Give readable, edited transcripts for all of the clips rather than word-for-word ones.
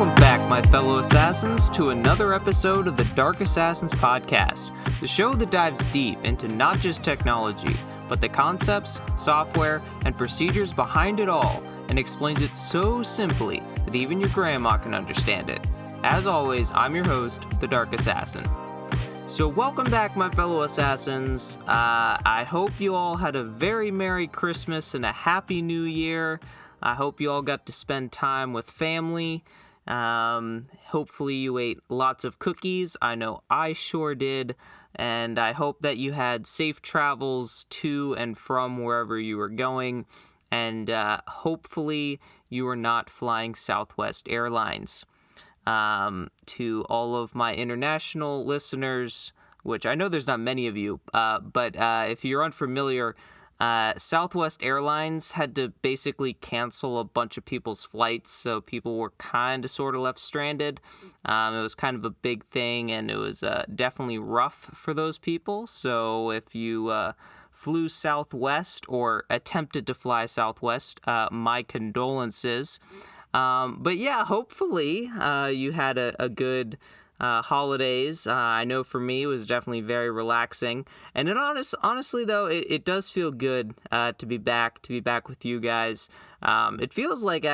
Welcome back, my fellow assassins, to another episode of the Dark Assassins Podcast, the show that dives deep into not just technology, but the concepts, software, and procedures behind it all, and explains it so simply that even your grandma can understand it. As always, I'm your host, the Dark Assassin. So welcome back, my fellow assassins. I hope you all had a very Merry Christmas and a Happy New Year. I hope you all got to spend time with family. Hopefully you ate lots of cookies. I know I sure did. And I hope that you had safe travels to and from wherever you were going. And hopefully you were not flying Southwest Airlines. To all of my international listeners, which I know there's not many of you, but if you're unfamiliar, Southwest Airlines had to basically cancel a bunch of people's flights, so people were kind of sort of left stranded. It was kind of a big thing, and it was definitely rough for those people. So if you flew Southwest or attempted to fly Southwest, my condolences. But yeah, hopefully you had a good holidays. I know for me it was definitely very relaxing, and honestly though, it does feel good to be back with you guys. It feels like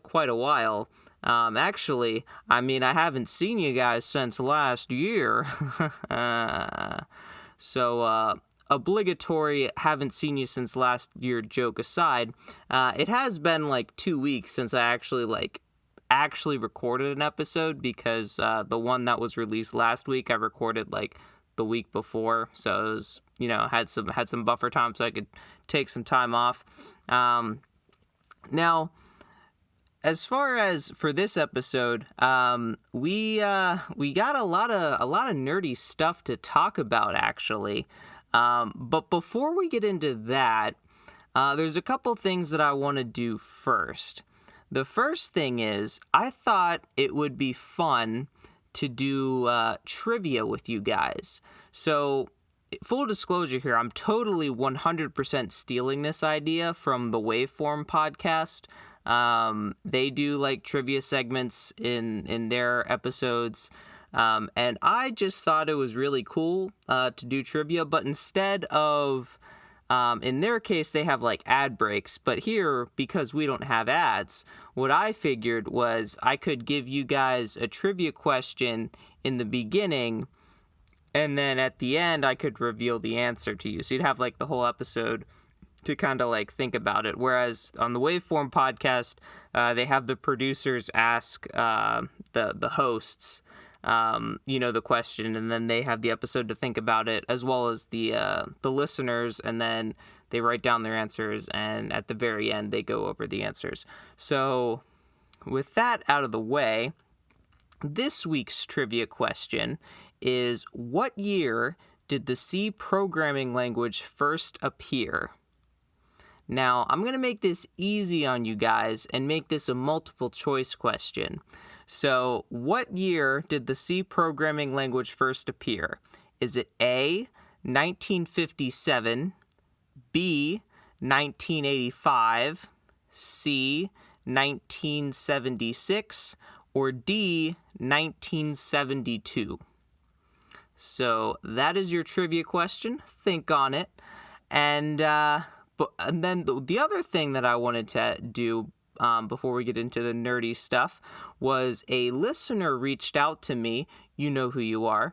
quite a while. Actually, I mean, I haven't seen you guys since last year. So obligatory haven't seen you since last year joke aside, it has been like 2 weeks since I actually recorded an episode, because the one that was released last week I recorded like the week before, so it was, had some buffer time so I could take some time off. Now, as far as for this episode, we got a lot of nerdy stuff to talk about, actually. But before we get into that, there's a couple things that I want to do first. The first thing is, I thought it would be fun to do trivia with you guys. So, full disclosure here, I'm totally 100% stealing this idea from the Waveform podcast. They do like trivia segments in their episodes. And I just thought it was really cool to do trivia, but instead of, in their case, they have like ad breaks, but here, because we don't have ads, what I figured was I could give you guys a trivia question in the beginning, and then at the end, I could reveal the answer to you. So you'd have like the whole episode to kind of like think about it. Whereas on the Waveform podcast, they have the producers ask the hosts the question, and then they have the episode to think about it, as well as the listeners, and then they write down their answers, and at the very end they go over the answers. So with that out of the way, this week's trivia question is, what year did the C programming language first appear? Now, I'm going to make this easy on you guys and make this a multiple choice question. So, what year did the C programming language first appear? Is it A, 1957, B, 1985, C, 1976, or D, 1972? So, that is your trivia question. Think on it. And then the other thing that I wanted to do before we get into the nerdy stuff was a listener reached out to me, you know who you are,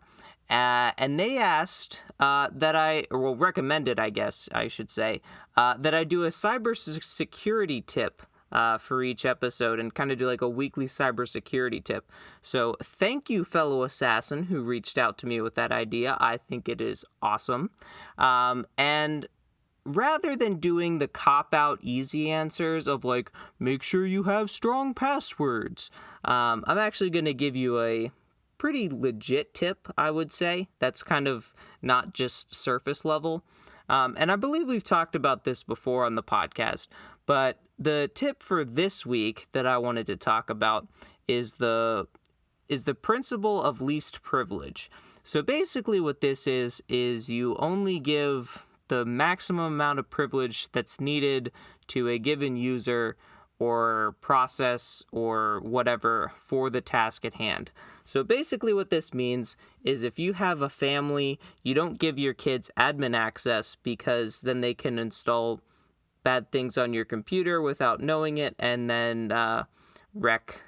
and they asked recommended, I guess I should say, that I do a cybersecurity tip for each episode, and kind of do like a weekly cybersecurity tip. So thank you, fellow assassin, who reached out to me with that idea. I think it is awesome. And rather than doing the cop-out easy answers of like, make sure you have strong passwords, I'm actually going to give you a pretty legit tip, I would say, that's kind of not just surface level. And I believe we've talked about this before on the podcast, but the tip for this week that I wanted to talk about is the principle of least privilege. So basically what this is you only give the maximum amount of privilege that's needed to a given user or process or whatever for the task at hand. So basically what this means is if you have a family, you don't give your kids admin access because then they can install bad things on your computer without knowing it and then wreck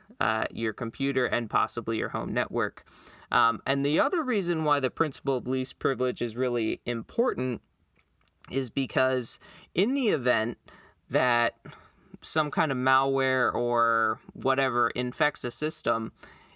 your computer and possibly your home network. And the other reason why the principle of least privilege is really important is because in the event that some kind of malware or whatever infects a system,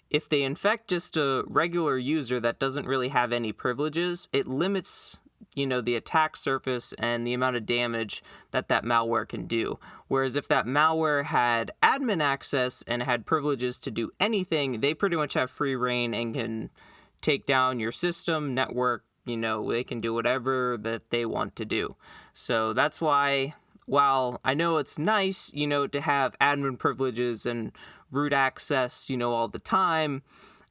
if they infect just a regular user that doesn't really have any privileges, it limits, the attack surface and the amount of damage that malware can do. Whereas if that malware had admin access and had privileges to do anything, they pretty much have free reign and can take down your system, network, they can do whatever that they want to do. So that's why, while I know it's nice, to have admin privileges and root access, all the time,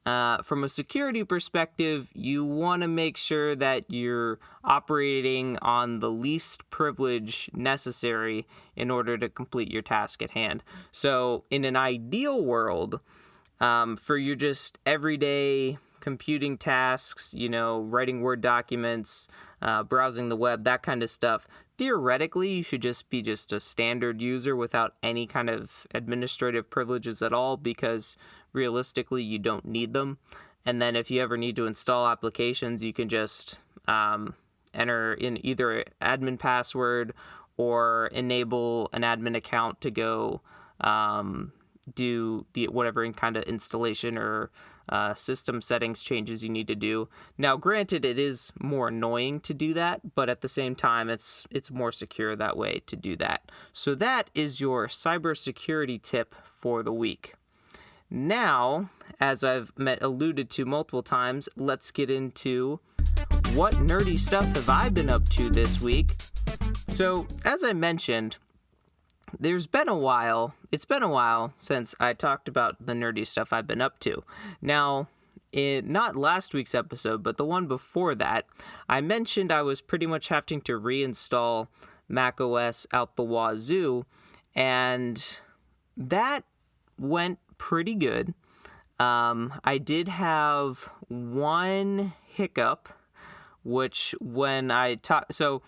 from a security perspective, you want to make sure that you're operating on the least privilege necessary in order to complete your task at hand. So in an ideal world, for your just everyday computing tasks, writing Word documents, browsing the web, that kind of stuff, theoretically, you should just be just a standard user without any kind of administrative privileges at all, because realistically, you don't need them. And then if you ever need to install applications, you can just enter in either admin password or enable an admin account to go do the whatever kind of installation or system settings changes you need to do. Now, granted, it is more annoying to do that, but at the same time, it's more secure that way to do that. So that is your cybersecurity tip for the week. Now, as I've alluded to multiple times, let's get into what nerdy stuff have I been up to this week. So, as I mentioned, it's been a while since I talked about the nerdy stuff I've been up to. Now, in not last week's episode, but the one before that, I mentioned I was pretty much having to reinstall macOS out the wazoo, and that went pretty good. I did have one hiccup, which when I talked... So,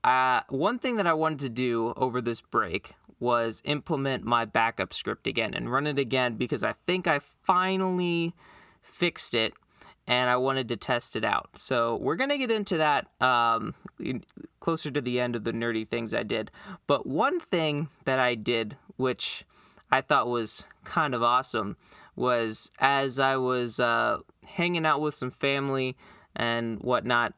one thing that I wanted to do over this break was implement my backup script again and run it again, because I think I finally fixed it and I wanted to test it out. So we're going to get into that closer to the end of the nerdy things I did. But one thing that I did, which I thought was kind of awesome, was as I was hanging out with some family and whatnot,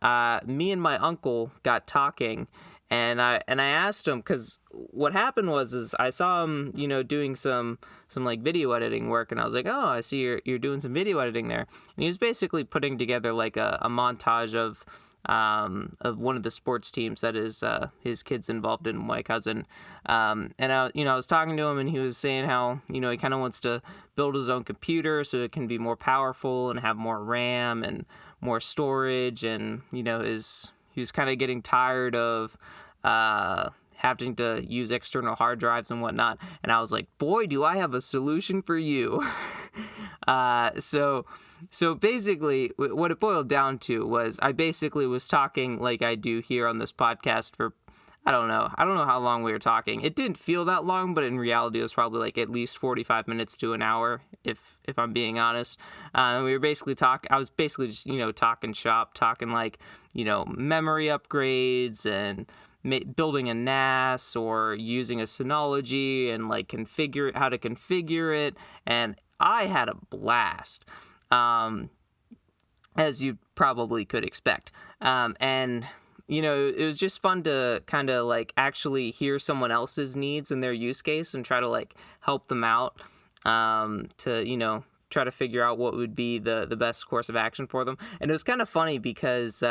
me and my uncle got talking, and I asked him, because what happened was I saw him, doing some like video editing work, and I was like, oh, I see you're doing some video editing there. And he was basically putting together like a montage of one of the sports teams that is his kid's involved in, my cousin. And I was talking to him, and he was saying how, he kind of wants to build his own computer so it can be more powerful and have more RAM and more storage. And, he was kind of getting tired of having to use external hard drives and whatnot. And I was like, boy, do I have a solution for you. So basically what it boiled down to was I basically was talking like I do here on this podcast for, I don't know how long we were talking. It didn't feel that long, but in reality it was probably like at least 45 minutes to an hour, if I'm being honest. And we were basically I was basically just, talking shop, talking like, memory upgrades and building a NAS or using a Synology and like how to configure it. And I had a blast, as you probably could expect. And it was just fun to kind of like actually hear someone else's needs and their use case and try to like help them out, to, try to figure out what would be the best course of action for them. And it was kind of funny because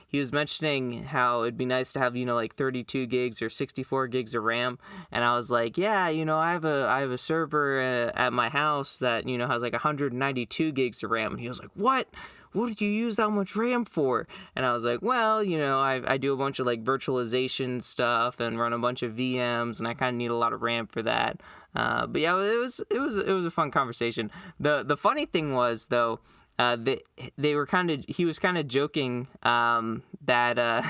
he was mentioning how it'd be nice to have, like 32 gigs or 64 gigs of RAM. And I was like, yeah, I have a server at my house that, has like 192 gigs of RAM. And he was like, what? what did you use that much RAM for? And I was like, well, I do a bunch of like virtualization stuff and run a bunch of VMs, and I kind of need a lot of RAM for that. But yeah, it was a fun conversation. The funny thing was though, he was kind of joking that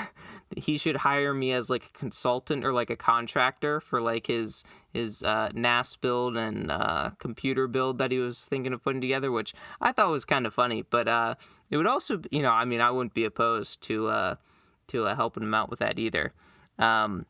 he should hire me as like a consultant or like a contractor for like his NAS build and computer build that he was thinking of putting together, which I thought was kind of funny. But it would also, I mean, I wouldn't be opposed to helping him out with that either. And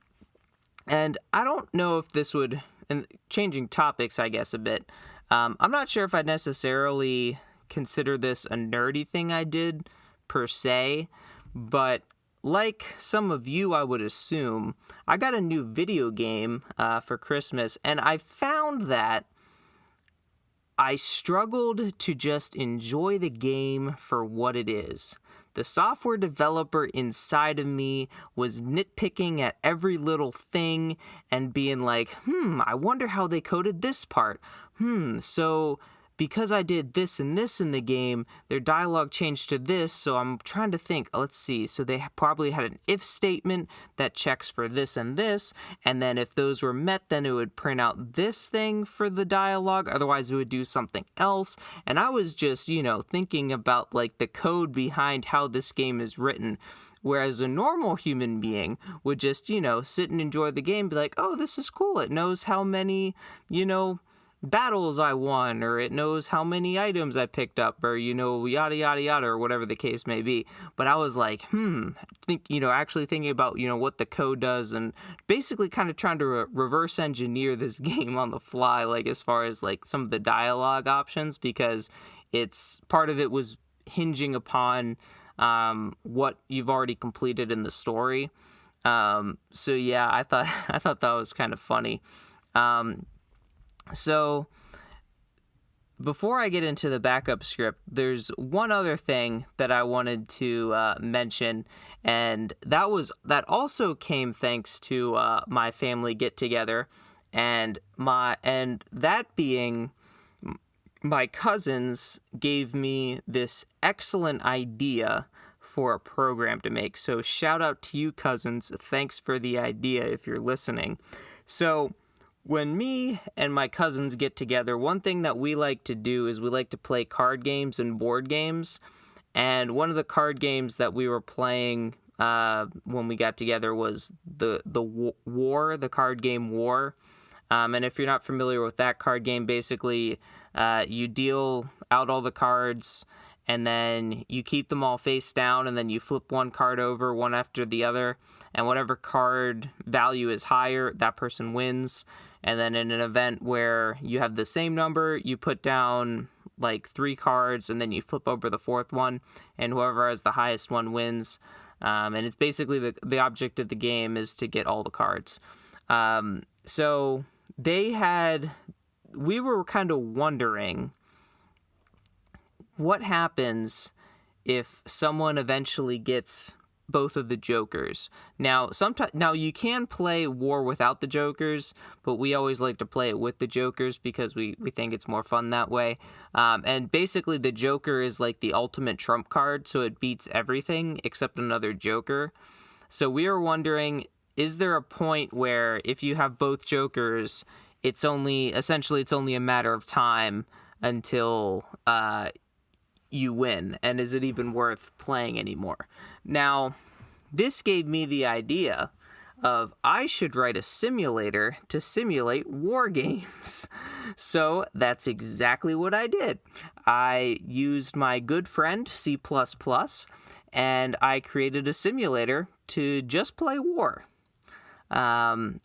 I don't know if this would, and changing topics, I guess, a bit. I'm not sure if I'd necessarily consider this a nerdy thing I did per se, but like some of you, I would assume, I got a new video game for Christmas, and I found that I struggled to just enjoy the game for what it is. The software developer inside of me was nitpicking at every little thing and being like, I wonder how they coded this part. So because I did this and this in the game, their dialogue changed to this, so I'm trying to think, let's see, so they probably had an if statement that checks for this, and then if those were met, then it would print out this thing for the dialogue, otherwise it would do something else, and I was just, thinking about, like, the code behind how this game is written, whereas a normal human being would just, sit and enjoy the game, be like, oh, this is cool, it knows how many, battles I won, or it knows how many items I picked up, or yada yada yada, or whatever the case may be. But I was like, actually thinking about what the code does, and basically kind of trying to reverse engineer this game on the fly, like as far as like some of the dialogue options, because it's part of it was hinging upon what you've already completed in the story. So yeah, I thought that was kind of funny. So, before I get into the backup script, there's one other thing that I wanted to mention, and that also came thanks to my family get-together, and that being my cousins gave me this excellent idea for a program to make. So, shout out to you, cousins. Thanks for the idea if you're listening. So, when me and my cousins get together, one thing that we like to do is we like to play card games and board games. And one of the card games that we were playing when we got together was the card game War. And if you're not familiar with that card game, basically you deal out all the cards, and then you keep them all face down, and then you flip one card over one after the other, and whatever card value is higher, that person wins. And then in an event where you have the same number, you put down like 3 cards, and then you flip over the 4th one, and whoever has the highest one wins. And it's basically the object of the game is to get all the cards. So we were kind of wondering what happens if someone eventually gets both of the Jokers. Now you can play War without the Jokers, but we always like to play it with the Jokers because we think it's more fun that way. And basically the Joker is like the ultimate trump card, so it beats everything except another Joker. So we were wondering, is there a point where if you have both Jokers, it's only a matter of time until you win, and is it even worth playing anymore? Now, this gave me the idea of I should write a simulator to simulate war games. So that's exactly what I did. I used my good friend C++, and I created a simulator to just play war. And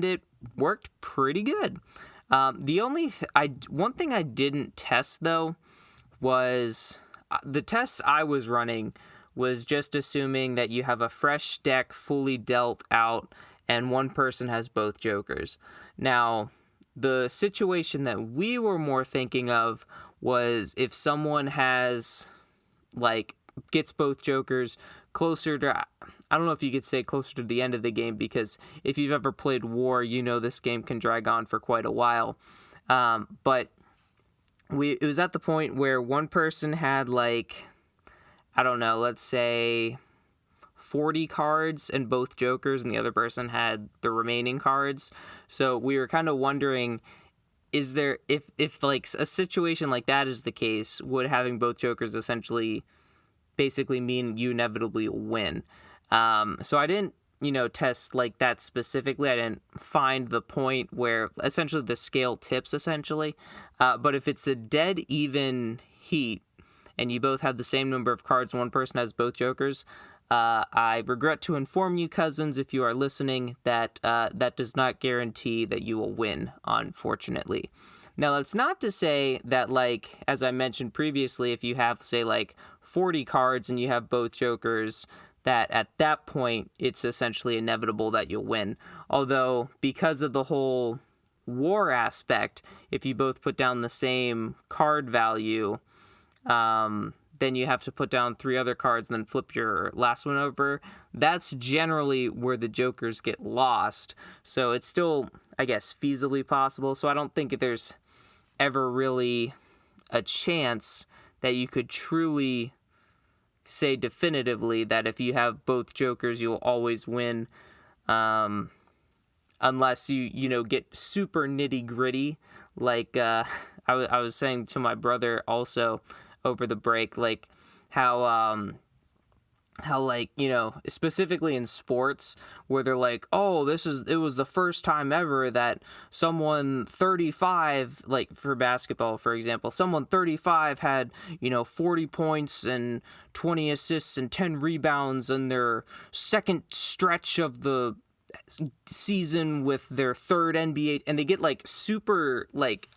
it worked pretty good. One thing I didn't test though was the tests I was running was just assuming that you have a fresh deck fully dealt out and one person has both Jokers. Now, the situation that we were more thinking of was if someone gets both Jokers closer to, I don't know if you could say closer to the end of the game, because if you've ever played War, this game can drag on for quite a while. But it was at the point where one person had I don't know, let's say 40 cards and both jokers, and the other person had the remaining cards. So we were kind of wondering, is there, if like a situation like that is the case, would having both jokers essentially basically mean you inevitably win? So I didn't, test like that specifically. I didn't find the point where essentially the scale tips essentially. But if it's a dead even heat and you both have the same number of cards, one person has both jokers, I regret to inform you, cousins, if you are listening, that that does not guarantee that you will win, unfortunately. Now, that's not to say that, like, as I mentioned previously, if you have, say, like, 40 cards and you have both jokers, that at that point, it's essentially inevitable that you'll win. Although, because of the whole war aspect, if you both put down the same card value, then you have to put down 3 other cards and then flip your last one over. That's generally where the jokers get lost. So it's still, I guess, feasibly possible. So I don't think there's ever really a chance that you could truly say definitively that if you have both jokers, you'll always win. Unless you get super nitty gritty. Like I was saying to my brother also over the break, like how like, specifically in sports where they're like, oh, it was the first time ever that someone 35, like for basketball, for example, someone 35 had, 40 points and 20 assists and 10 rebounds in their second stretch of the season with their third NBA, and they get like super like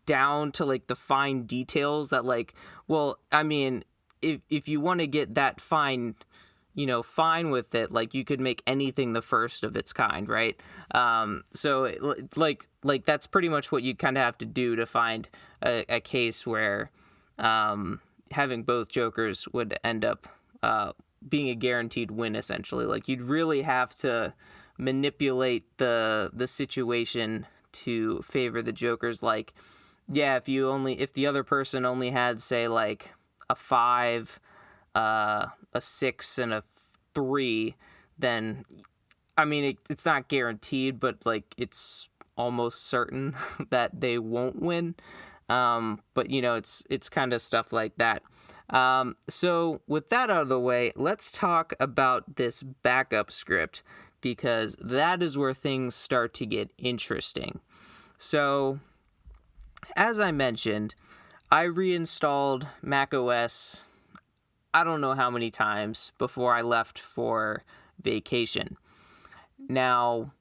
down to like the fine details that, like, well, I mean, if you want to get that fine, fine with it, like you could make anything the first of its kind, right? So like that's pretty much what you kind of have to do to find a case where having both jokers would end up being a guaranteed win, essentially. Like you'd really have to manipulate the situation to favor the jokers. Like, yeah, if the other person only had, say, like a 5, a 6, and a 3, then I mean it's not guaranteed, but like it's almost certain that they won't win. But it's kind of stuff like that. So with that out of the way, let's talk about this backup script, because that is where things start to get interesting. So, as I mentioned, I reinstalled macOS I don't know how many times before I left for vacation. Now,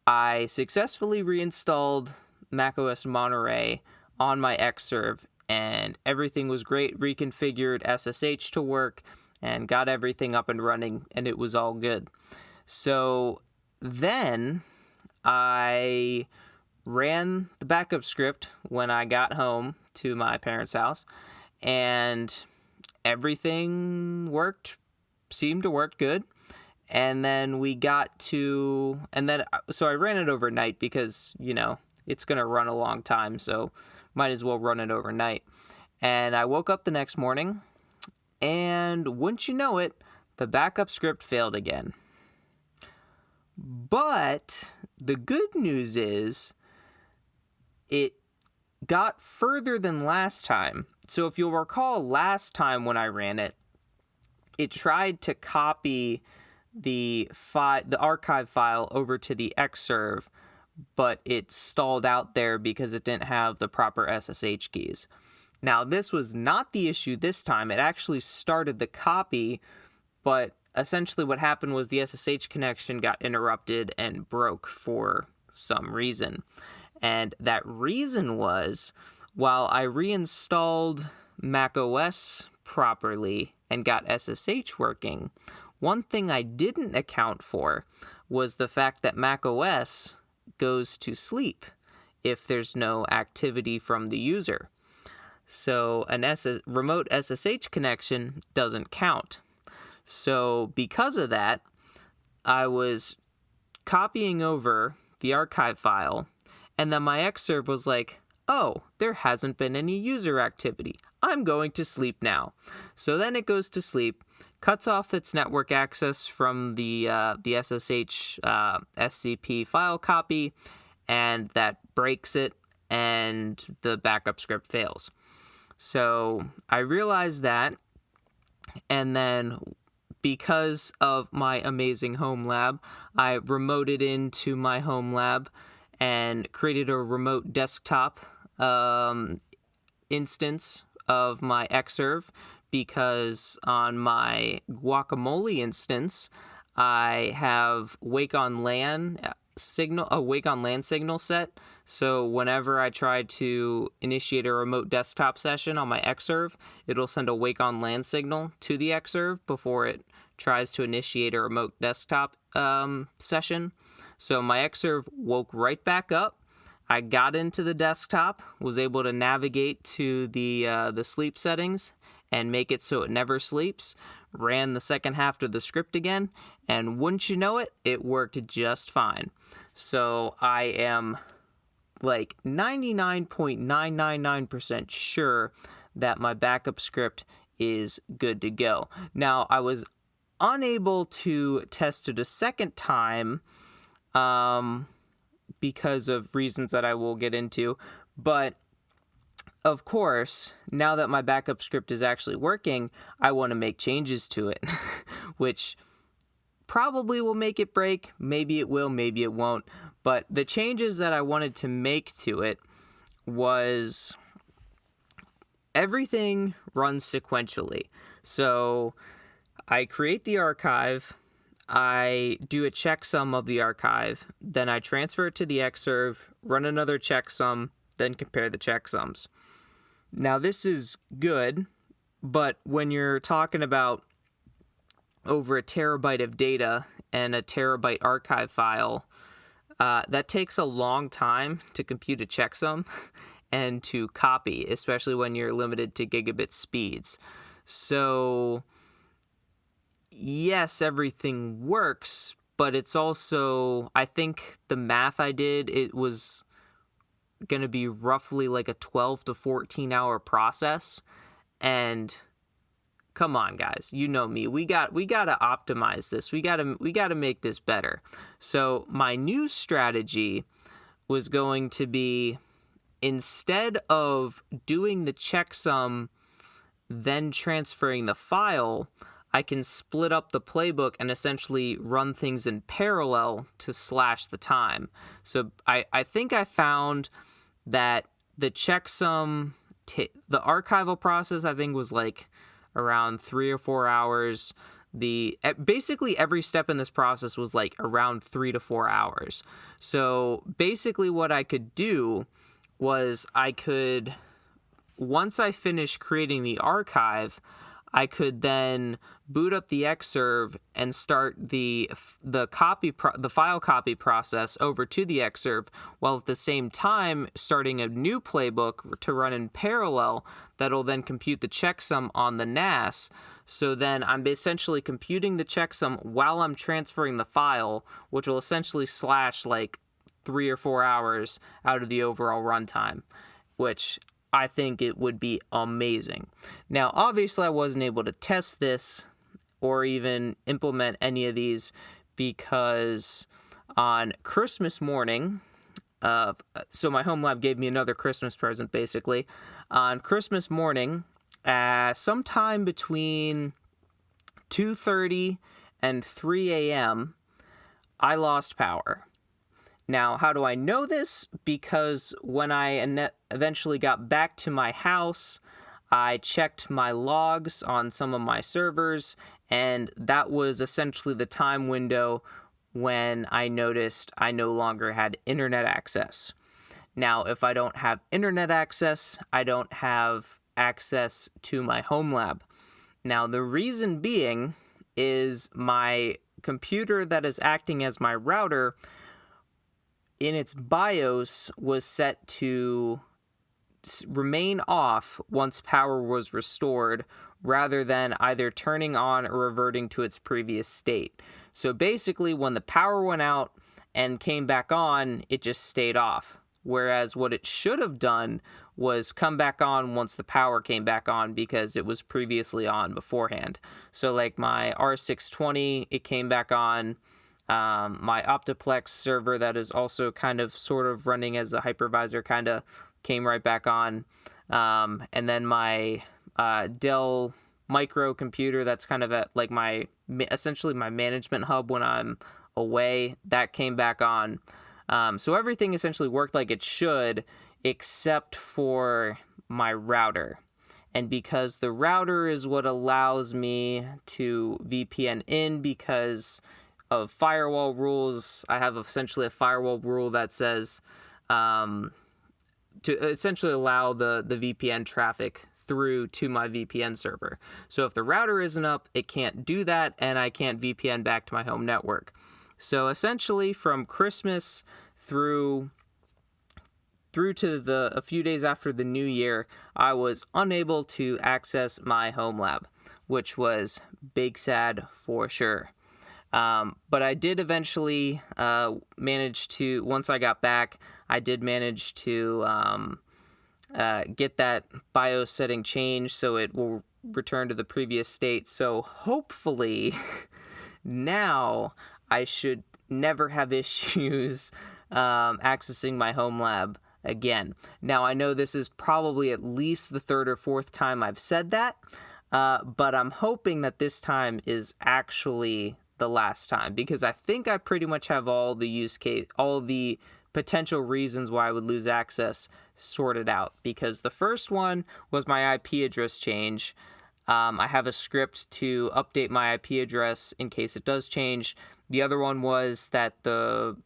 I successfully reinstalled macOS Monterey on my Xserve, and everything was great, reconfigured SSH to work, and got everything up and running, and it was all good. So then I ran the backup script when I got home to my parents' house, and everything seemed to work good. And then so I ran it overnight because, it's going to run a long time, so might as well run it overnight. And I woke up the next morning, and wouldn't you know it, the backup script failed again. But the good news is it got further than last time. So if you'll recall, last time when I ran it, it tried to copy the archive file over to the Xserve, but it stalled out there because it didn't have the proper SSH keys. Now, this was not the issue this time. It actually started the copy, but essentially what happened was the SSH connection got interrupted and broke for some reason. And that reason was, while I reinstalled macOS properly and got SSH working, one thing I didn't account for was the fact that macOS goes to sleep if there's no activity from the user. So a remote SSH connection doesn't count. So because of that, I was copying over the archive file, and then my Xserve was like, oh, there hasn't been any user activity. I'm going to sleep now. So then it goes to sleep, cuts off its network access from the SSH SCP file copy, and that breaks it, and the backup script fails. So I realized that, and then because of my amazing home lab, I remoted into my home lab and created a remote desktop instance of my Xserve, because on my Guacamole instance, I have Wake on LAN signal set. So whenever I try to initiate a remote desktop session on my Xserve, it'll send a Wake on LAN signal to the Xserve before it tries to initiate a remote desktop session. So my Xserve woke right back up. I got into the desktop, was able to navigate to the sleep settings and make it so it never sleeps, ran the second half of the script again, and wouldn't you know it, it worked just fine. So I am like 99.999% sure that my backup script is good to go. Now, I was unable to test it a second time because of reasons that I will get into, but of course, now that my backup script is actually working, I want to make changes to it, which probably will make it break. Maybe it will, maybe it won't. But the changes that I wanted to make to it was everything runs sequentially. So I create the archive, I do a checksum of the archive, then I transfer it to the Xserve, run another checksum, then compare the checksums. Now, this is good, but when you're talking about over a terabyte of data and a terabyte archive file, that takes a long time to compute a checksum and to copy, especially when you're limited to gigabit speeds. So, yes, everything works, but it's also, I think the math I did, it was going to be roughly like a 12 to 14 hour process. And come on, guys, you know me. We got to optimize this. We got to make this better. So my new strategy was going to be, instead of doing the checksum then transferring the file, I can split up the playbook and essentially run things in parallel to slash the time. So I think I found that the checksum, the archival process, I think was like around 3 or 4 hours. Basically every step in this process was like around 3 to 4 hours. So basically what I could do was once I finished creating the archive, I could then boot up the Xserve and start the file copy process over to the Xserve, while at the same time starting a new playbook to run in parallel that'll then compute the checksum on the NAS. So then I'm essentially computing the checksum while I'm transferring the file, which will essentially slash like 3 or 4 hours out of the overall runtime, which I think it would be amazing. Now, obviously, I wasn't able to test this or even implement any of these because on Christmas morning, so my home lab gave me another Christmas present, basically. On Christmas morning, sometime between 2:30 and 3 a.m., I lost power. Now, how do I know this? Because when I eventually got back to my house, I checked my logs on some of my servers, and that was essentially the time window when I noticed I no longer had internet access. Now, if I don't have internet access, I don't have access to my home lab. Now, the reason being is my computer that is acting as my router, in its BIOS, was set to remain off once power was restored, rather than either turning on or reverting to its previous state. So basically, when the power went out and came back on, it just stayed off. whereas what it should have done was come back on once the power came back on because it was previously on beforehand. So like my R620, it came back on. My Optiplex server that is also kind of sort of running as a hypervisor kind of came right back on. And then my Dell microcomputer that's kind of at like essentially my management hub when I'm away, that came back on. So everything essentially worked like it should, except for my router. And because the router is what allows me to VPN in because of firewall rules, I have essentially a firewall rule that says to essentially allow the VPN traffic through to my VPN server. So if the router isn't up, it can't do that, and I can't VPN back to my home network. So essentially from Christmas through to a few days after the new year, I was unable to access my home lab, which was big sad for sure. But I did eventually manage to, once I got back, I did manage to get that BIOS setting changed so it will return to the previous state. So hopefully now I should never have issues accessing my home lab again. Now I know this is probably at least the third or fourth time I've said that, but I'm hoping that this time is actually the last time, because I think I pretty much have all the potential reasons why I would lose access sorted out. Because the first one was my IP address change. I have a script to update my IP address in case it does change. The other one was that the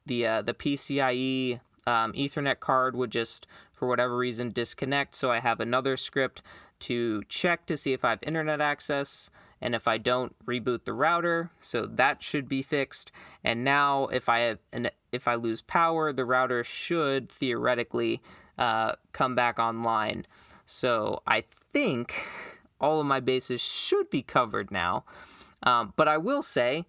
PCIe Ethernet card would just, for whatever reason, disconnect. So I have another script to check to see if I have internet access, and if I don't, reboot the router. So that should be fixed. And now if I lose power, the router should theoretically come back online. So I think all of my bases should be covered now. But I will say,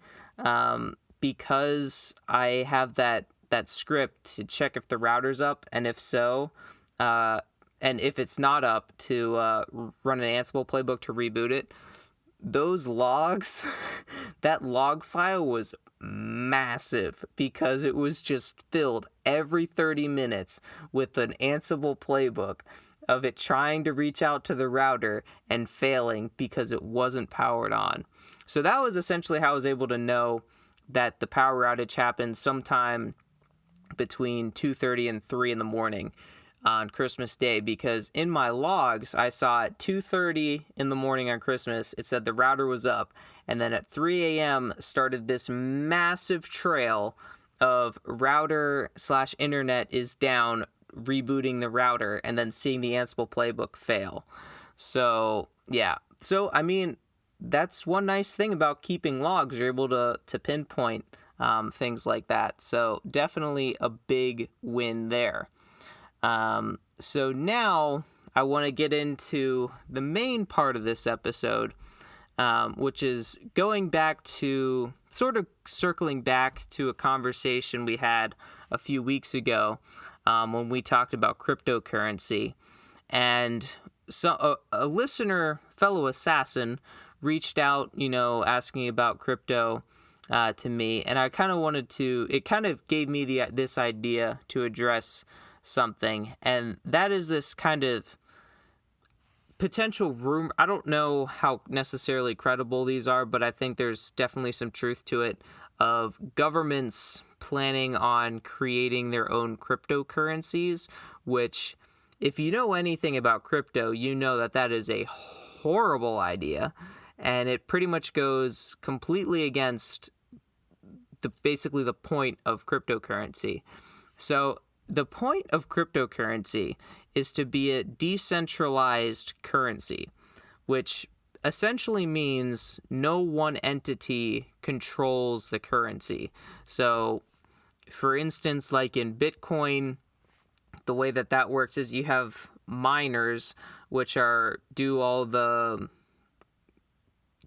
because I have that script to check if the router's up, and if so, and if it's not up, to run an Ansible playbook to reboot it. Those logs, that log file was massive because it was just filled every 30 minutes with an Ansible playbook of it trying to reach out to the router and failing because it wasn't powered on. So that was essentially how I was able to know that the power outage happened sometime between 2:30 and 3 in the morning on Christmas Day, because in my logs I saw at 2:30 in the morning on Christmas it said the router was up, and then at 3 a.m. started this massive trail of router/internet is down, rebooting the router, and then seeing the Ansible playbook fail. So yeah, so I mean, that's one nice thing about keeping logs. You're able to pinpoint things like that. So definitely a big win there. So now I want to get into the main part of this episode, which is going back to, sort of circling back to a conversation we had a few weeks ago when we talked about cryptocurrency. And so a listener, fellow assassin, reached out, asking about crypto to me. And I kind of wanted to, it kind of gave me this idea to address something, and that is this kind of potential rumor. I don't know how necessarily credible these are, but I think there's definitely some truth to it, of governments planning on creating their own cryptocurrencies, which, if you know anything about crypto, you know that that is a horrible idea, and it pretty much goes completely against basically the point of cryptocurrency. So the point of cryptocurrency is to be a decentralized currency, which essentially means no one entity controls the currency. So, for instance, like in Bitcoin, the way that works is you have miners, which do all the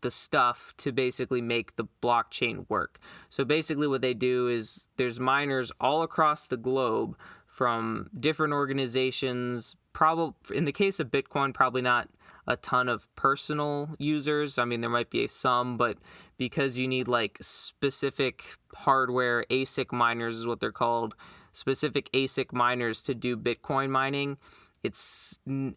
stuff to basically make the blockchain work. So basically what they do is there's miners all across the globe from different organizations. Probably in the case of Bitcoin, probably not a ton of personal users. I mean, there might be some, but because you need like specific hardware, ASIC miners is what they're called, specific ASIC miners to do Bitcoin mining,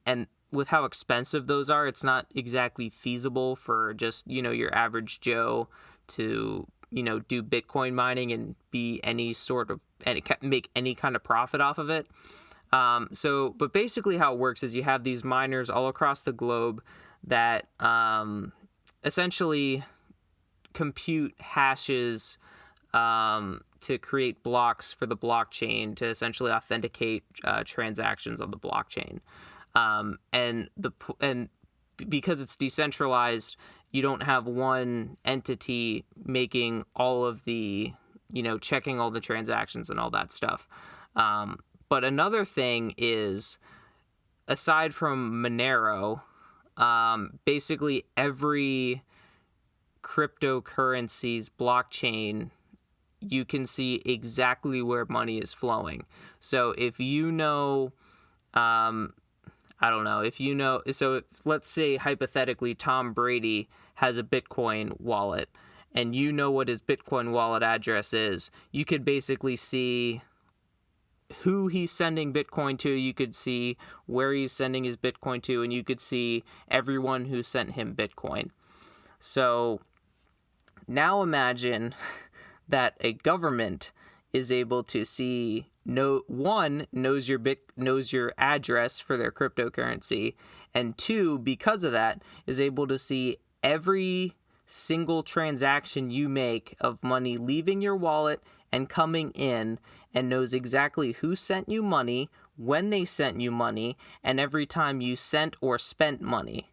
and with how expensive those are, it's not exactly feasible for just, your average Joe to, do Bitcoin mining and be make any kind of profit off of it. But basically how it works is you have these miners all across the globe that essentially compute hashes to create blocks for the blockchain to essentially authenticate transactions on the blockchain. And because it's decentralized, you don't have one entity making all of the, checking all the transactions and all that stuff. But another thing is, aside from Monero, basically every cryptocurrency's blockchain, you can see exactly where money is flowing. So if let's say hypothetically Tom Brady has a Bitcoin wallet and you know what his Bitcoin wallet address is, you could basically see who he's sending Bitcoin to, you could see where he's sending his Bitcoin to, and you could see everyone who sent him Bitcoin. So now imagine that a government is able to see knows your address for their cryptocurrency, and two, because of that, is able to see every single transaction you make of money leaving your wallet and coming in, and knows exactly who sent you money, when they sent you money, and every time you sent or spent money.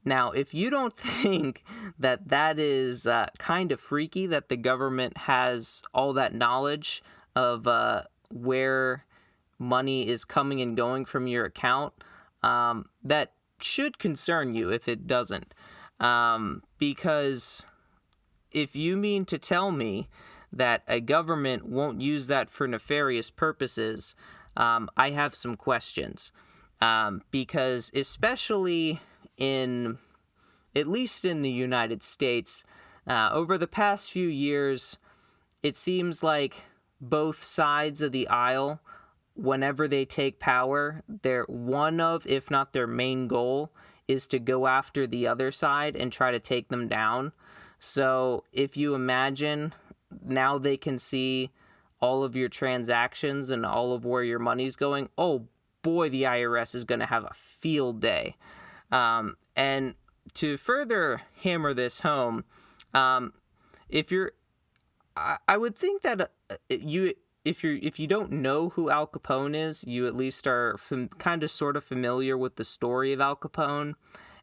Now, if you don't think that is kind of freaky, that the government has all that knowledge of where money is coming and going from your account, that should concern you if it doesn't. Because if you mean to tell me that a government won't use that for nefarious purposes, I have some questions. Because especially at least in the United States, over the past few years, it seems like both sides of the aisle, whenever they take power, if not their main goal, is to go after the other side and try to take them down. So if you imagine, now they can see all of your transactions and all of where your money's going. Oh boy, the IRS is going to have a field day. And to further hammer this home, I would think that if you don't know who Al Capone is, you at least are kind of sort of familiar with the story of Al Capone.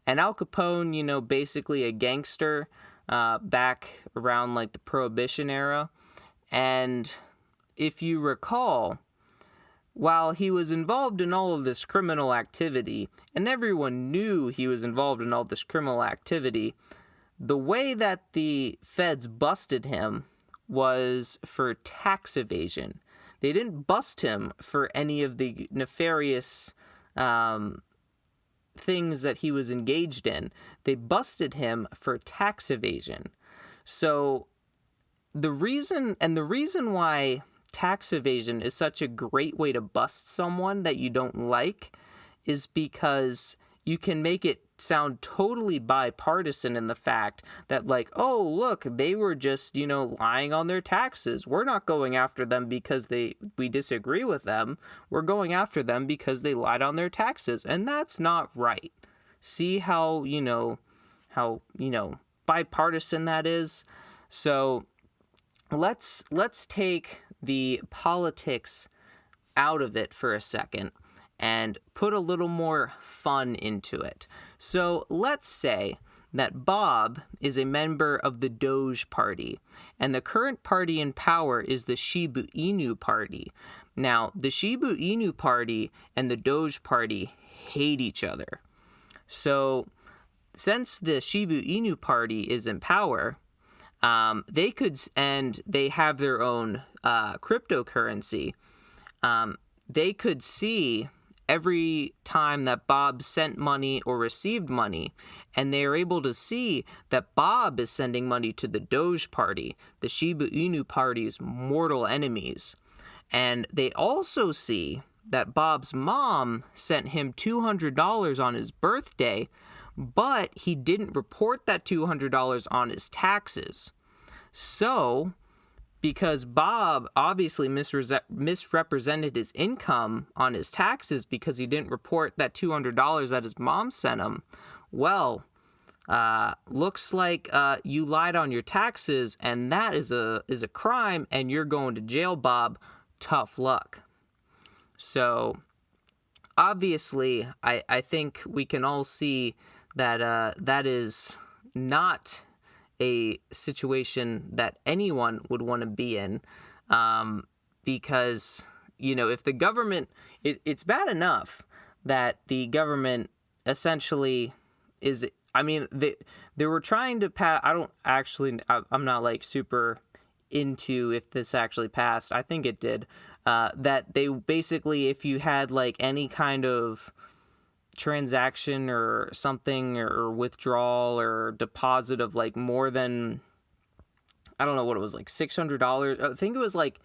And Al Capone, basically a gangster back around like the Prohibition era. And if you recall, while he was involved in all of this criminal activity, and everyone knew he was involved in all this criminal activity, the way that the feds busted him was for tax evasion. They didn't bust him for any of the nefarious things that he was engaged in. They busted him for tax evasion. So the reason why tax evasion is such a great way to bust someone that you don't like is because you can make it sound totally bipartisan in the fact that, like, oh, look, they were just, lying on their taxes. We're not going after them because we disagree with them. We're going after them because they lied on their taxes. And that's not right. See how bipartisan that is? So let's take the politics out of it for a second and put a little more fun into it. So let's say that Bob is a member of the Doge Party, and the current party in power is the Shiba Inu Party. Now, the Shiba Inu Party and the Doge Party hate each other. So since the Shiba Inu Party is in power, they have their own cryptocurrency. they could see every time that Bob sent money or received money, and they are able to see that Bob is sending money to the Doge Party, the Shiba Inu Party's mortal enemies. And they also see that Bob's mom sent him $200 on his birthday, but he didn't report that $200 on his taxes. So, because Bob obviously misrepresented his income on his taxes because he didn't report that $200 that his mom sent him, well, looks like you lied on your taxes, and that is a crime, and you're going to jail, Bob. Tough luck. So, obviously, I think we can all see that that is not a situation that anyone would want to be in, because, if the government, it's bad enough that the government essentially is, they were trying to pass, I'm not like super into if this actually passed. I think it did, that they basically, if you had like any kind of transaction or something or withdrawal or deposit of like more than, I don't know what it was, like $600. I think it was like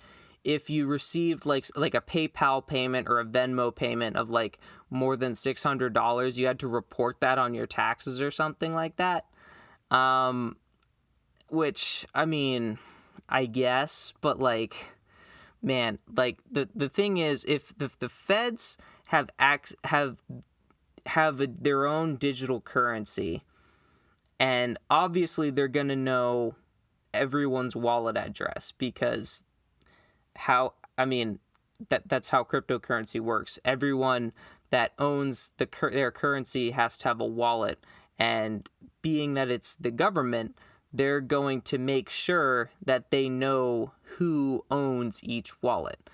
if you received like a PayPal payment or a Venmo payment of like more than $600, you had to report that on your taxes or something like that. Which, I guess, but like, man, like the thing is, if the feds have their own digital currency, and obviously they're going to know everyone's wallet address, because that's how cryptocurrency works. Everyone that owns their currency has to have a wallet, and being that it's the government, they're going to make sure that they know who owns each wallet,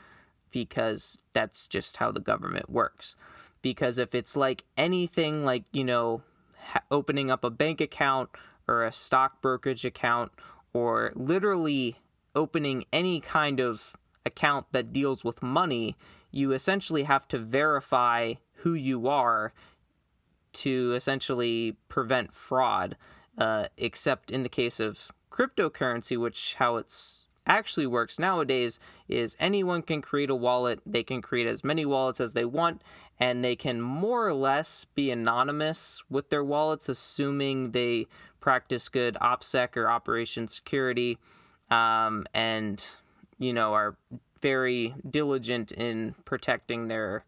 because that's just how the government works. Because if it's like anything like, opening up a bank account or a stock brokerage account, or literally opening any kind of account that deals with money, you essentially have to verify who you are to essentially prevent fraud, except in the case of cryptocurrency, which how it's actually works nowadays is anyone can create a wallet. They can create as many wallets as they want, and they can more or less be anonymous with their wallets, assuming they practice good OPSEC or operation security, and are very diligent in protecting their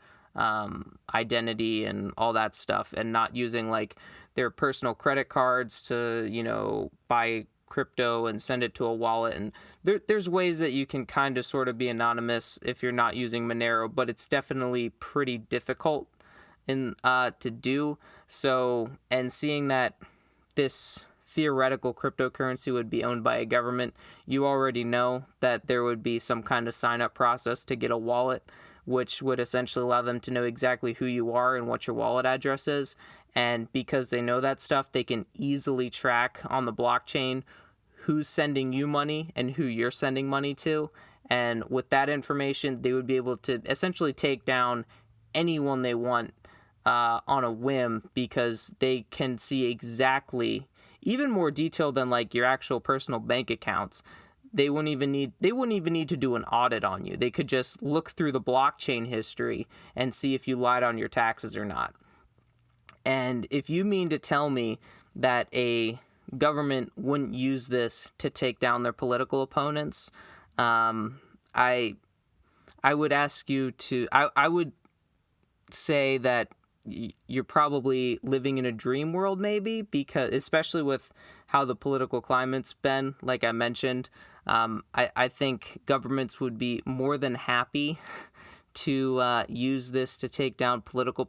identity and all that stuff, and not using like their personal credit cards to buy crypto and send it to a wallet. And there's ways that you can kind of sort of be anonymous if you're not using Monero, but it's definitely pretty difficult to do so. And seeing that this theoretical cryptocurrency would be owned by a government, you already know that there would be some kind of sign-up process to get a wallet, which would essentially allow them to know exactly who you are and what your wallet address is. And because they know that stuff, they can easily track on the blockchain who's sending you money and who you're sending money to. And with that information, they would be able to essentially take down anyone they want on a whim, because they can see exactly, even more detailed than like your actual personal bank accounts. They wouldn't even need to do an audit on you. They could just look through the blockchain history and see if you lied on your taxes or not. And if you mean to tell me that a government wouldn't use this to take down their political opponents, I would ask you to, I would say that you're probably living in a dream world, maybe, because especially with how the political climate's been, like I mentioned, I think governments would be more than happy to use this to take down political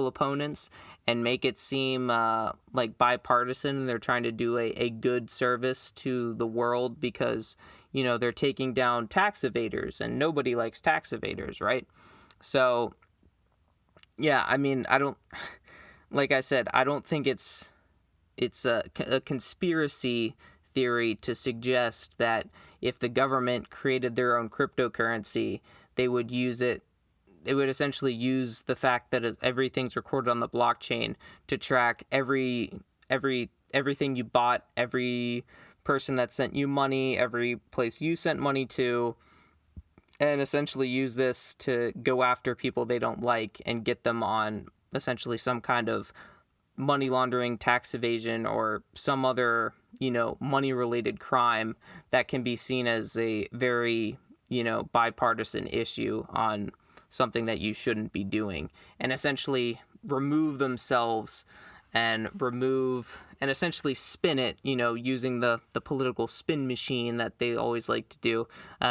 opponents and make it seem like bipartisan. They're trying to do a good service to the world, because they're taking down tax evaders, and nobody likes tax evaders, right? So yeah, I don't, like I said, I don't think it's a conspiracy theory to suggest that if the government created their own cryptocurrency, they would use it. They would essentially use the fact that everything's recorded on the blockchain to track everything you bought, every person that sent you money, every place you sent money to, and essentially use this to go after people they don't like and get them on essentially some kind of money laundering, tax evasion, or some other, money-related crime that can be seen as a very, bipartisan issue on something that you shouldn't be doing, and essentially remove themselves and essentially spin it, using the political spin machine that they always like to do,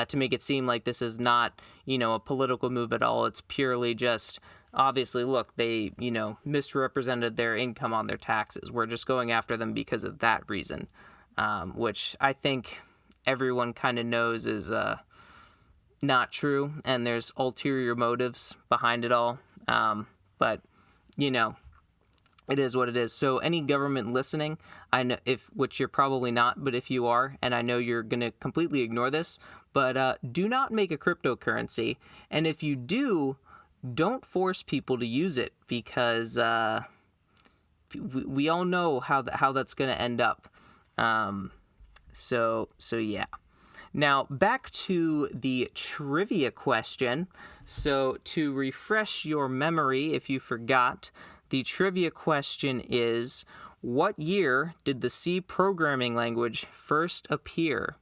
to make it seem like this is not, a political move at all. It's purely just, obviously, look, they, misrepresented their income on their taxes. We're just going after them because of that reason, which I think everyone kind of knows is not true, and there's ulterior motives behind it all. But, it is what it is. So any government listening, I know which you're probably not, but if you are, and I know you're going to completely ignore this, but do not make a cryptocurrency. And if you do, don't force people to use it, because we all know how that's going to end up. So yeah. Now, back to the trivia question. So, to refresh your memory, if you forgot, the trivia question is, what year did the C programming language first appear?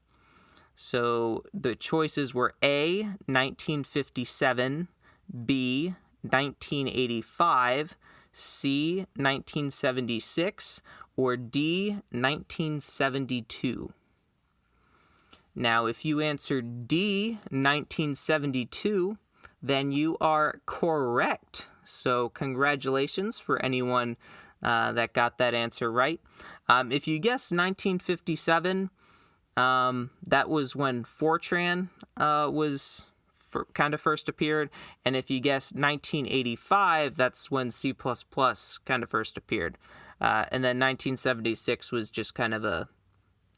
So, the choices were A, 1957, B, 1985, C, 1976, or D, 1972. Now, if you answered D, 1972, then you are correct. So congratulations for anyone that got that answer right. If you guessed 1957, that was when Fortran was kind of first appeared. And if you guessed 1985, that's when C++ kind of first appeared. And then 1976 was just kind of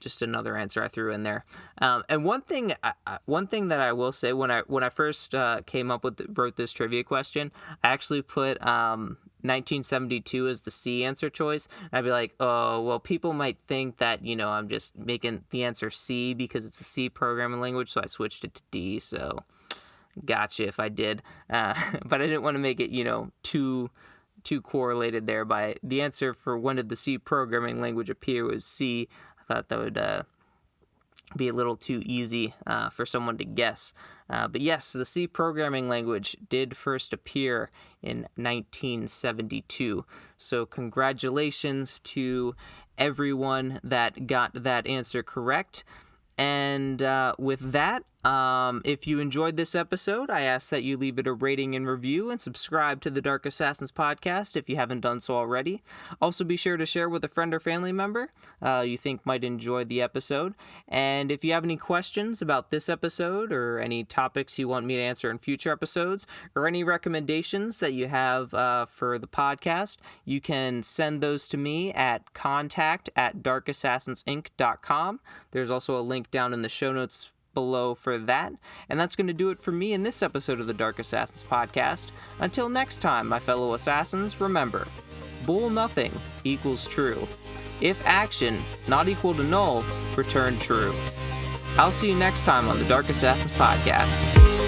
just another answer I threw in there. And one thing that I will say, when I first wrote this trivia question, I actually put 1972 as the C answer choice. I'd be like, oh, well, people might think that, I'm just making the answer C because it's a C programming language, so I switched it to D. So gotcha if I did. But I didn't want to make it, too correlated there. By the answer for when did the C programming language appear was C. I thought that would be a little too easy for someone to guess. But yes, the C programming language did first appear in 1972. So congratulations to everyone that got that answer correct. And with that, if you enjoyed this episode, I ask that you leave it a rating and review and subscribe to the Dark Assassins podcast if you haven't done so already. Also, be sure to share with a friend or family member you think might enjoy the episode. And if you have any questions about this episode or any topics you want me to answer in future episodes or any recommendations that you have for the podcast, you can send those to me at contact@darkassassinsinc.com. There's also a link down in the show notes below for that. And that's going to do it for me in this episode of the Dark Assassins podcast. Until next time, my fellow assassins, remember, bool nothing equals true. If action not equal to null, return true. I'll see you next time on the Dark Assassins podcast.